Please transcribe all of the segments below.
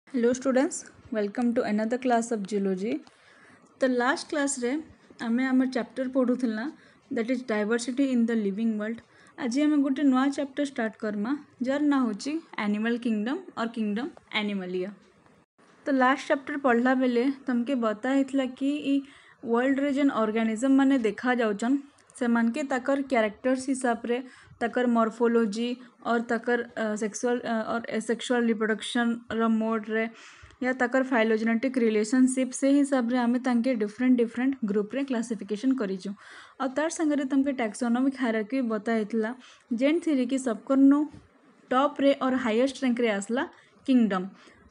Hello students, welcome to another class of geology. तो last class रे आमे आम चैप्टर पढ़ुला that is diversity in the living world. आज आम गोटे नुआ चैप्टर स्टार्ट करमा जार ना होची एनिमल किंगडम और किंगडम एनिमलिया। तो लास्ट चैप्टर पढ़ला बेले तुमके बताइला कि वर्ल्ड रे जेन ऑर्गेनिज्म माने देखा जाउचन से मन के तकर कैरेक्टर्स हिसाब रे तकर मॉर्फोलॉजी और तकर सेक्सुअल और एसेक्सुअल रिप्रोडक्शन रो मोड रे या तकर फाइलोजेनेटिक रिलेशनशिप से हिसाब रे आमे तांके डिफरेंट ग्रुप रे क्लासिफिकेशन करिजु। और तार संगे तुमके टैक्सोनॉमिक हायरार्की बताइला जेन थी कि सबकरनु टॉप रे और हाईएस्ट रैंक रे आसला किंगडम।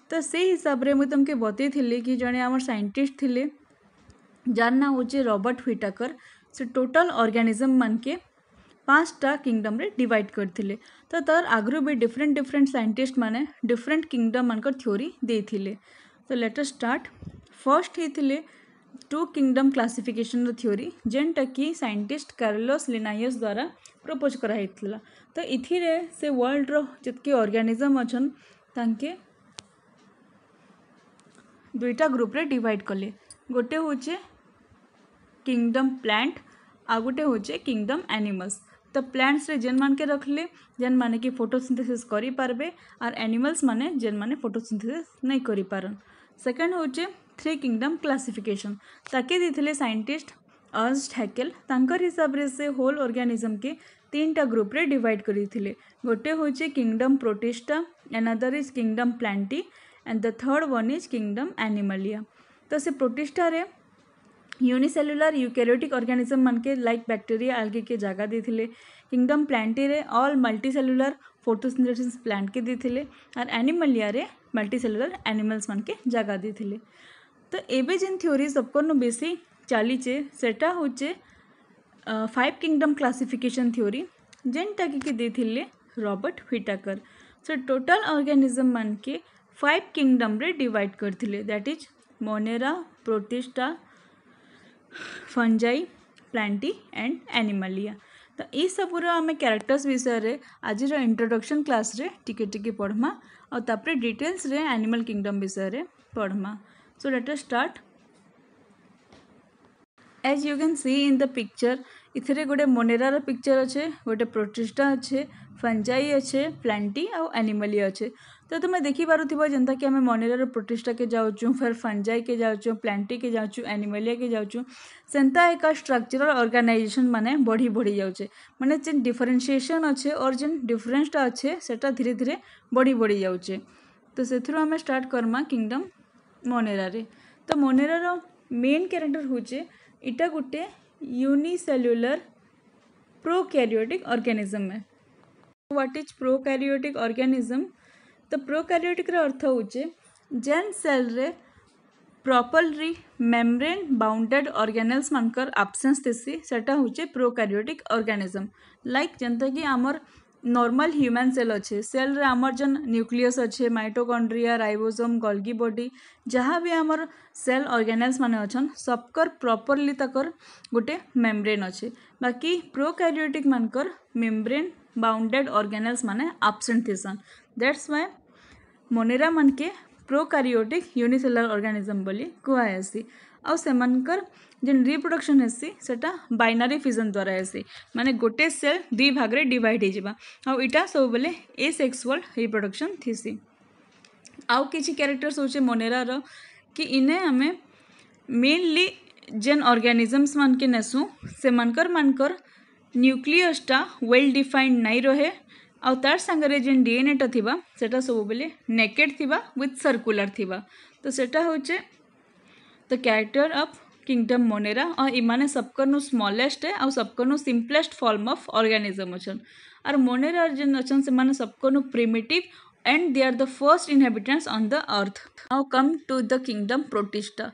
तो से हिसाब रे मुझे तुमके बतई कि जड़े आम साइंटिस्ट थिले जार ना होचे रॉबर्ट व्हिटेकर। से टोटल ऑर्गेनिज्म मन के 5टा किंगडम रे डिवाइड करथिले। तो तार आगरू भी डिफरेंट साइंटिस्ट माने डिफरेंट किंगडम मनकर थ्योरी देथिले। तो लेट अस स्टार्ट। फर्स्ट ही थिले 2 किंगडम क्लासिफिकेशन थ्योरी जेनटा कि साइंटिस्ट कार्लोस लिनायस द्वारा प्रपोज कराइथिला। तो इथिरे से वर्ल्ड रो जितके ऑर्गेनिज्म अछन तांके 2टा ग्रुप रे डिवाइड कले। गोटे होचे किंगडम प्लांट आ गोटे होचे किंगडम एनिमल्स। तो प्लांट्स रे जेन मान के रखले जेन माने कि फोटोसिंथेसिस करि पारबे और एनिमल्स माने जेन माने फोटोसिंथेसिस नहीं करि पारन। सेकंड होचे 3 किंगडम क्लासिफिकेशन ताके दिथिले साइंटिस्ट अर्नस्ट हैकेल। तांकर हिसाब रे से होल ऑर्गेनिज्म के 3टा ग्रुप रे डिवाइड करिथिले। गोटे होचे kingdom protista, another is kingdom Plantae and the third one is kingdom Animalia. तो से प्रोटिस्टा रे यूनिसेलुलर यूकैरियोटिक ऑर्गेनिज्म मन के लाइक बैक्टीरिया एल्गी के जगह देथिले। किंगडम प्लांटी रे ऑल मल्टीसेलुलर फोटोसिंथेसिस प्लांट के देथिले और एनिमलिया रे मल्टीसेलुलर एनिमल्स मन के जगह देथिले। तो एबे जेन थ्योरी सबको बेसी चलीचे सेटा होचे 5 किंगडम क्लासिफिकेशन थ्योरी जेनटा कि देथिले Robert Whittaker. So total organism मन के 5 किंगडम रे डिवाइड करथिले that is Monera, Protista, fungi, Plantae and Animalia. तो ये सबूर आम कैरेक्टर्स विषय रे आज इंट्रोडक्शन क्लास रे टिके पढ़मा और तापरे डिटेल्स रे एनिमल किंगडम विषय रे पढ़मा। So let us start. As you can see in the picture इथरे गोटे मोनेरा पिक्चर अच्छे, गोटे प्रोटिस्टा अच्छे, फंजाई अच्छे, प्लांटी और एनिमलिया अच्छे। तो तुम्हें देखी पारुथिबो जेंता कि आमे मोनेरा प्रोटिस्टा के जाउचु, फिर फंजाई के जाउचु, प्लांटी के जाउचु, एनिमलिया के जाउचु। सेंता एक स्ट्रक्चरल ऑर्गेनाइजेशन माने बढ़ी जाउचे माने जेन डिफरेंशिएशन अच्छे और जेन डिफरेंसटा अच्छे सेटा धीरे धीरे बढ़ी जाउचे। तो सेथुरु आमे स्टार्ट करमा किंगडम मोनेरा रे। तो मोनेरा रो मेन कैरेक्टर होचे इटा गोटे यूनिसेल्युलर प्रोकैरियोटिक ऑर्गेनिज्म है। What is prokaryotic organism? तो प्रोकैरियोटिक रे अर्थ होचे जेन सेल रे प्रॉपरली मेम्ब्रेन बाउंडेड ऑर्गेनेल्स मानकर एब्सेंस थेसी सेटा होचे प्रोकैरियोटिक ऑर्गेनिज्म। लाइक जेंता कि आमर नॉर्मल ह्यूमन सेल अच्छे, सेल रे आमर जन न्यूक्लियस अच्छे, माइटोकॉन्ड्रिया, राइबोसोम, गोल्गी बॉडी जहाँ भी आमर सेल ऑर्गेनेल्स माने अछन सबकर प्रॉपरली तकर गोटे मेम्ब्रेन अच्छे। बाकी प्रोकैरियोटिक मानकर मेम्ब्रेन बाउंडेड ऑर्गेनेल्स माने एब्सेंट थिसन। दैट्स व्हाई मोनेरा मन के प्रोकैरियोटिक यूनिसेलुलर ऑर्गेनिज्म बोली कुआसी। आउ सेमानकर जेन रिप्रोडक्शन हेसी सेटा बाइनरी फिजन द्वारा हेसी माने गोटे सेल 2 भाग रे डिवाइड हो जिबा आउ इटा सब बेले एसेक्सुअल रिप्रोडक्शन थीसी। आउ किछि कैरेक्टर्स होचे मोनेरा रो कि इने हमें मेनली जेन ऑर्गेनिजम्स मान के नेसु सेमानकर न्यूक्लियसटा वेल डिफाइंड नहीं रहे आउ तार संगरे जेन डीएनएटा थिबा सेटा सब बेले नेकेड थिबा विथ सर्कुलर थिबा। तो सेटा होचे the character of kingdom Monera और इमाने सबकनु स्मॉलेस्ट है और सबकनु सिंपलेस्ट फॉर्म ऑफ ऑर्गेनिज्म अछन। और मोनेरा जेन अछन से माने सबकनु primitive and they are the first inhabitants on the earth. Now come to the kingdom Protista.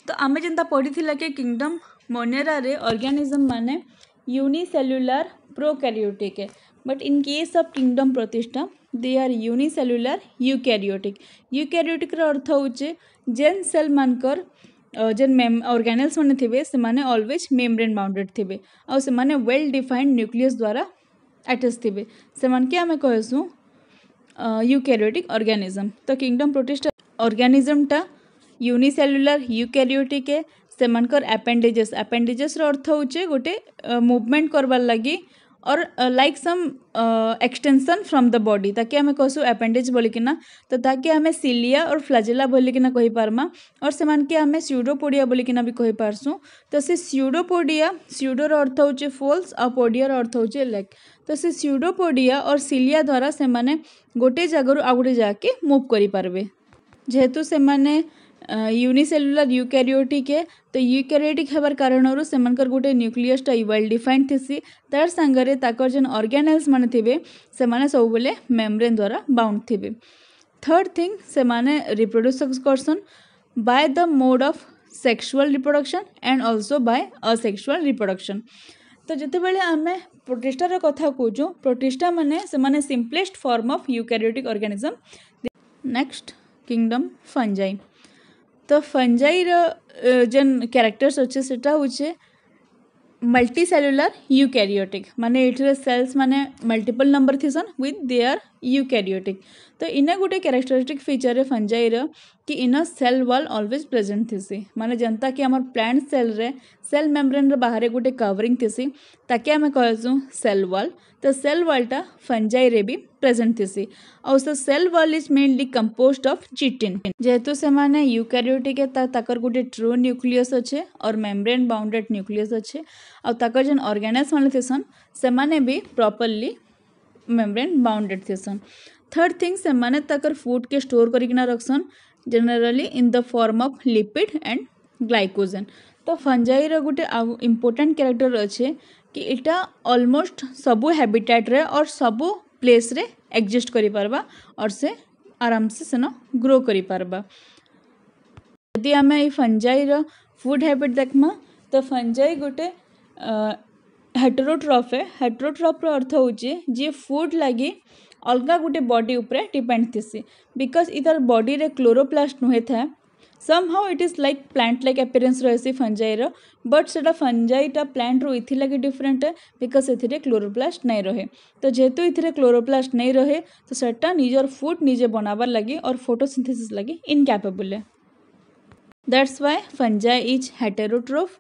तो आमे जेंता पढ़ीथिला कि किंगडम मोनेरा रे ऑर्गेनिज्म माने यूनिसेल्युलर प्रोकैरियोटिक है, but in case of kingdom Protista they are unicellular eukaryotic. Eukaryotic रो अर्थ होचे जेन सेल मानकर जेन ऑर्गेनेल्स माने थिबे से माने ऑलवेज मेम्ब्रेन बाउंडेड थिबे और से माने वेल डिफाइंड न्यूक्लियस द्वारा अटैच थिबे से मान के आमे कहसु यूकैरियोटिक ऑर्गेनिज्म। तो किंगडम प्रोटिस्टा ऑर्गेनिज्मटा यूनिसेल्युलर यूकैरियोटिक है सेमानकर एपेंडेजेस अर्थ होचे गोटे मूवमेंट करबार लगी और like some extension from the body ताकि आम कहसु एपेंडेज बोलिकिना तो ताकि आम सिलिया और फ्लाजेला बोलिकिना कहि पारमा और सेमान के आम स्यूडोपोडिया बोलिकिना भी कहि पारसु। तो से स्यूडोर अर्थ होचे फोल्स और पोडियार अर्थ होचे लेग। तो से स्यूडोपोडिया और सिलिया द्वारा से माने गोटे जगह आ गोटे जाके मूव करि पारबे जेहेतु से माने यूनिसेल्युलर यूकैरियोटिक है तो यूकैरियोटिक हेबार कारणरू सेमानकर गोटे न्यूक्लियसटा वेल डिफाइंड थिसी तार संगरे ताकर जेन ऑर्गेनेल्स माने थिबे से माने सब बेले मेम्ब्रेन द्वारा बाउंड थिबे। थर्ड थिंग से माने reproduce Karsan by the mode of sexual reproduction and also bye asexual reproduction. तो जिते बेले आमे प्रोटिस्टार कथा कहूँ प्रोटिस्टा माने से माने simplest form of eukaryotic organism. Next kingdom fungi. तो फंजाई जेन कैरेक्टर्स अच्छे सेटा होचे मल्टीसेल्युलर यूकैरियोटिक माने इठरे सेल्स माने मल्टीपल नंबर थिसन विथ देयर यूकैरियोटिक। तो इना गोटे कैरेक्टरिस्टिक फीचर है फंजाई कि इन सेल वॉल ऑलवेज प्रेजेंट थिसी माने जनता कि हमर प्लांट सेल रे सेल मेम्ब्रेन रे बाहर गोटे कवरिंग थिसी ताकि आम कहसु सेल वॉल। तो सेल वॉलटा फंजाई रे भी प्रेजेंट थिसी और से cell wall is mainly composed of chitin जेहेतु से माने यूकैरियोटिक है ताकर गोटे ट्रू न्यूक्लियस अच्छे और मेम्ब्रेन बाउंडेड न्यूक्लियस अच्छे और ताकर जेन ऑर्गेनेल्स माने थिसन से माने भी प्रॉपर्ली मेम्ब्रेन बाउंडेड थिसन। थर्ड थिंग से माने ताकर फूड के स्टोर करिकिना रखसन generally in the form of lipid and glycogen. तो फंजाई रो गोटे इम्पोर्टेंट कैरेक्टर अच्छे कि इटा ऑलमोस्ट सबू हैबिटेट रे और सबू प्लेस रे एग्जिस्ट करि पारबा और से आराम से सेनो ग्रो करि पारबा। यदि आम ये फंजाई रो फूड हैबिट देखमा तो फंजाई गोटे हेटेरोट्रॉफ है। हेटेरोट्रॉफ रो अर्थ होचे जे फूड लगी अलगा गोटे बॉडी उपरे डिपेंड थिसी बिकॉज इधर बॉडी रे क्लोरोप्लास्ट नुहे था somehow it is like plant like appearance रही फंजाई रो बट सेटा फंजाईटा प्लांट रो इथि लगे डिफरेंट है बिकॉज एथिरे क्लोरोप्लास्ट नहीं रहे। तो जेहेतु इथिरे क्लोरोप्लास्ट नहीं रहे तो सेटा निजर फूड निजे बनाबार लगी और फोटोसिंथेसिस लगी इनकैपेबल है। That's why Fungi is heterotroph.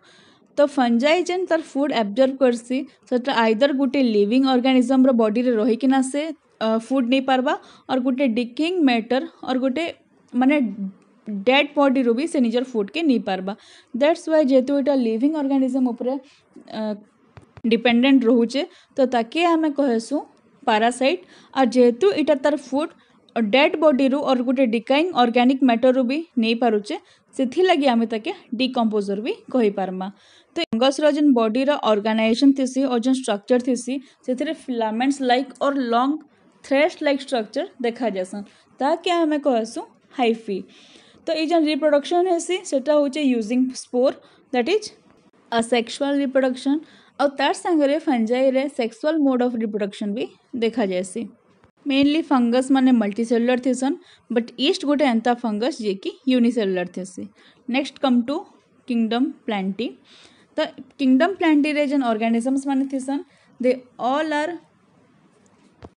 तो फंजाई जेन तार फूड एब्जर्व करसी सेटा आइदर गोटे लिविंग ऑर्गेनिज्म रो बॉडी रे रही किना से फूड नहीं पारबा और गोटे डिकिंग मैटर और गोटे माने डेड बॉडी रो भी से निजर फूड के नहीं पारबा। दैट्स वाई जेहेतु एटा लिविंग ऑर्गेनिज्म उपरे डिपेंडेंट रोचे तो ताके आमे कहसु पैरासाइट और जेहेतु इटा तार फूड डेड बॉडी रू और गोटे डिकाइंग ऑर्गेनिक मैटर रू भी नहीं पारुचे सेथि लगी आमे ताके डिकम्पोजर भी कहि पारमा। तो फंगस रो जेन बॉडी रो ऑर्गेनाइजेशन थिसी और जेन स्ट्रक्चर थिसी सेथिरे फिलामेंट्स लाइक और लॉन्ग थ्रेड्स लाइक स्ट्रक्चर देखा जासन ताकि आमे कहसु हाइफी। तो ये जेन रिप्रोडक्शन है सेटा होचे using spore that is asexual reproduction और तार संगे फंजाई रे सेक्सुअल मोड ऑफ रिप्रोडक्शन भी देखा जाए। मेनली फंगस माने मल्टीसेलुलर थिसन बट ईस्ट गोटे एंता फंगस जे कि यूनिसेलुलर थिसी। Next come to kingdom Plantae. तो किंगडम प्लांटी रे जेन ऑर्गेनिजम्स माने थिसन they all are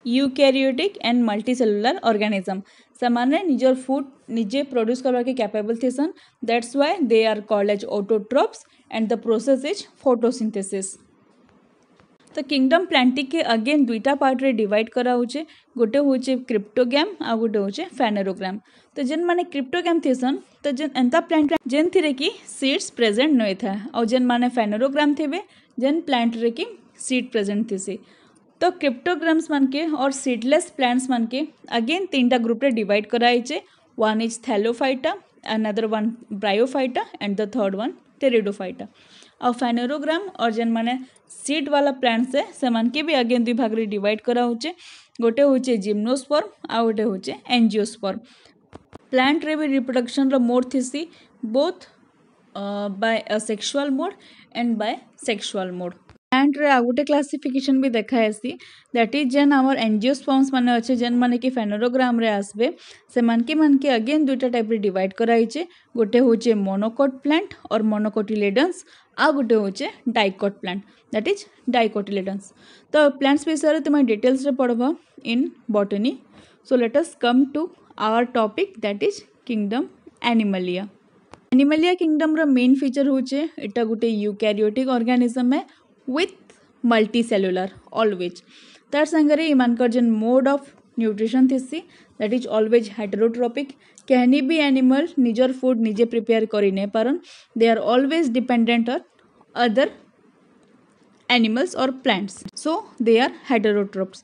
eukaryotic and multicellular organism समाने निजर फूड निजे प्रोड्यूस करवा के कैपेबल थिसन that's why they are called as autotrophs and the process is photosynthesis. तो किंगडम प्लांटी के अगेन दुईटा पार्ट रे डिवाइड करा होचे गोटे होचे क्रिप्टोगैम आ गोटे होचे फेनेरोग्राम। तो जेन माने क्रिप्टोगैम थिसन तो जेन एंता प्लांट जेन थिरे की सीड्स प्रेजेंट नय था और जेन माने फेनेरोग्राम थिबे जेन प्लांट रे की सीड प्रेजेंट थिसी। तो क्रिप्टोग्राम्स मान के और सीडलेस प्लांट्स मान के अगेन तीनटा ग्रुप रे डिवाइड कराइचे one is thallophyta another one bryophyta and the third one pteridophyta. और फेनेरोग्राम और जेन माने सीड वाला प्लांट्स है से मान के भी अगेन दुई भाग रे डिवाइड करा होचे गोटे होचे जिम्नोस्पर्म आ गोटे होचे एंजियोस्पर्म। प्लांट रे भी रिप्रोडक्शन रो मोड थिसी both by asexual mode and by sexual mode. Plant रे आ गोटे क्लासिफिकेशन भी देखा है दैट इज जेन आवर एंजियोस्पर्म्स माने अच्छे जेन माने कि फेनेरोग्राम रे आसबे से मान के अगेन दुईटा टाइप रे डिवाइड कराइचे गोटे होचे मोनोकोट प्लांट और मोनोकोटिलेडन्स आ गोटे होचे dicot plant that is dicotyledons. तो प्लांट्स विषय तुम डिटेल्स रे पढ़ब in botany. So let us come to our topic that is kingdom Animalia. Animalia kingdom रो मेन फीचर होचे एटा गुटे यूकैरियोटिक ऑर्गेनिज्म है विथ मल्टी सेलुलर ऑलवेज। तार संगरे इमानकर जेन मोड ऑफ न्यूट्रिशन थिसी दैट इज ऑलवेज हेटेरोट्रोपिक। कहनी भी एनिमल निजर फूड निजे प्रिपेयर करि नै पारन, they are always dependent on other animals or plants, so they are heterotrophs.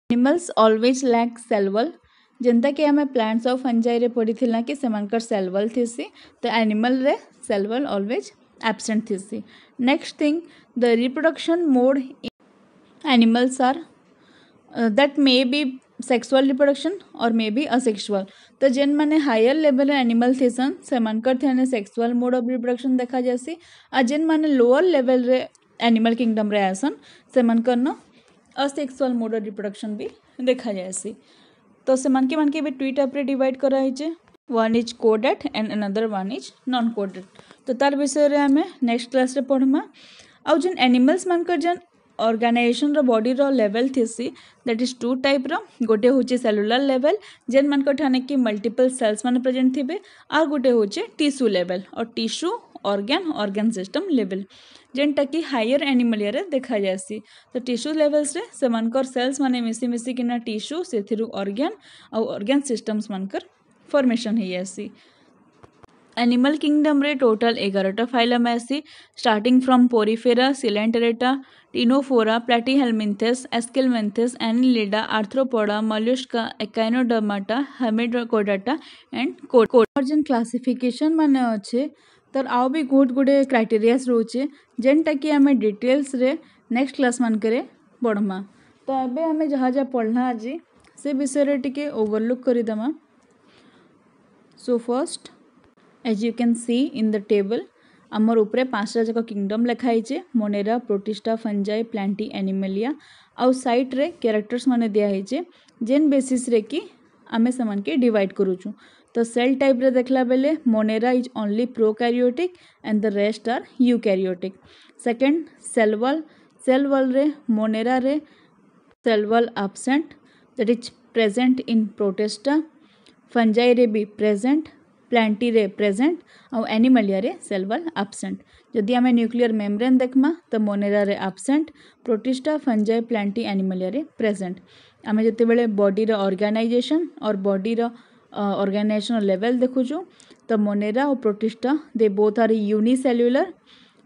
Animals always lack cell wall, जेनता कि हमें प्लांट्स और फंजाई रे पढ़ी थिला कि सेमानकर सेल वॉल थिसी, तो एनिमल रे सेल वॉल ऑलवेज एब्सेंट थिसी। Next thing, the reproduction mode in animals are that may be sexual reproduction और मे बी असेक्सुअल। तो जेन माने हायर लेवल एनिमल थिसन सेमानकर थे सेक्सुअल मोड ऑफ रिप्रोडक्शन देखा जासी, आ जेन माने लोअर लेवल रे एनिमल किंगडम रे आसन सेमानकर न असेक्सुअल मोड ऑफ रिप्रोडक्शन भी देखा जासी। तो सेमानके मानके भी टू टाइप रे डिवाइड करा हिचे, one is coded and another one is non coded. तो तार विषय रे हमें नेक्स्ट क्लास रे पढ़मा। आउ जेन एनिमल्स मानकर जेन ऑर्गेनाइजेशन रो बॉडी रो लेवल थिसी दैट इज टू टाइप रो, गोटे होचे सेलुलर लेवल जेन मानकर ठाने कि मल्टीपल सेल्स माने प्रेजेंट थिबे, आर गोटे होचे टिश्यू लेवल और टिश्यू ऑर्गन सिस्टम लेवल जेनटा कि हायर एनिमलिया रे देखा जासी। तो टिश्यू लेवल्स रे सेमानकर सेल्स माने मिसी मिसी किना टिश्यू सेथिरु ऑर्गन सिस्टम्स मानकर फॉर्मेशन ही आसी। एनिमल किंगडम रे टोटल 11टा फाइलम आसी, starting from Porifera, Coelenterata, Ctenophora, Platyhelminthes, Aschelminthes, Annelida, Arthropoda, Mollusca, Echinodermata, Hemichordata and कोड। जेन क्लासिफिकेशन माने अच्छे तर आउ भी बहुत गुड़े क्राइटेरियास रोचे जेनटा कि आम डिटेल्स रे नेक्स्ट क्लास मान करे पढ़मा। तो अबे आम जहाँ जहाँ पढ़ना आज से विषय रे टिके ओवरलुक करिदमा। So first as you can see in the table आमर उपरे 5टा जाक किंगडम लिखाई, Monera, Protista, fungi, Plantae, Animalia. आउ साइट रे कैरेक्टर्स माने दिया है जेन बेसिस रे कि आमे समान के डिवाइड करूछु। तो सेल टाइप रे देखला बेले Monera is only prokaryotic and the rest are eukaryotic. Second, cell wall रे मोनेरा रे cell wall absent that is present in Protista, fungi रे भी प्रेजेंट, प्लांटी रे प्रेजेंट और एनिमलिया रे सेल वॉल एब्सेंट। जदि आम न्यूक्लियर मेम्ब्रेन देखमा तो मोनेरा रे absent, Protista, fungi, Plantae, Animalia रे प्रेजेंट। आम जिते बेले बॉडी रो ऑर्गेनाइजेशन और बॉडी रो ऑर्गेनाइजेशन लेवल देखुछु तो मोनेरा और protista they both are unicellular,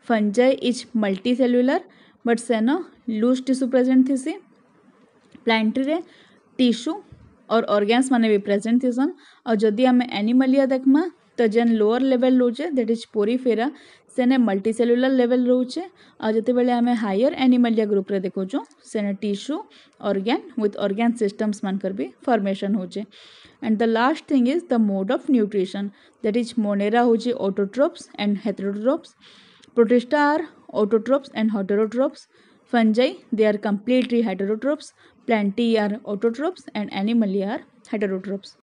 fungi is multicellular but सेन लूज टिश्यू प्रेजेंट थी, प्लांटी रे टिश्यू और ऑर्गन्स माने भी प्रेजेंट थीसन। और जदि आम एनिमलिया देखमा तो जेन लोअर लेवल रोचे दैट इज पोरिफेरा सेने मल्टीसेल्युलर लेवल रोचे, और जिते बेले आम हायर एनिमलिया ग्रुप रे देखुछु सेने tissue organ with organ systems मानकर भी फॉर्मेशन होचे। And the last thing is the mode of nutrition that is Monera होचे autotrophs and heterotrophs, Protista are autotrophs and heterotrophs, fungi they are completely heterotrophs, plantae are autotrophs and animalia are heterotrophs.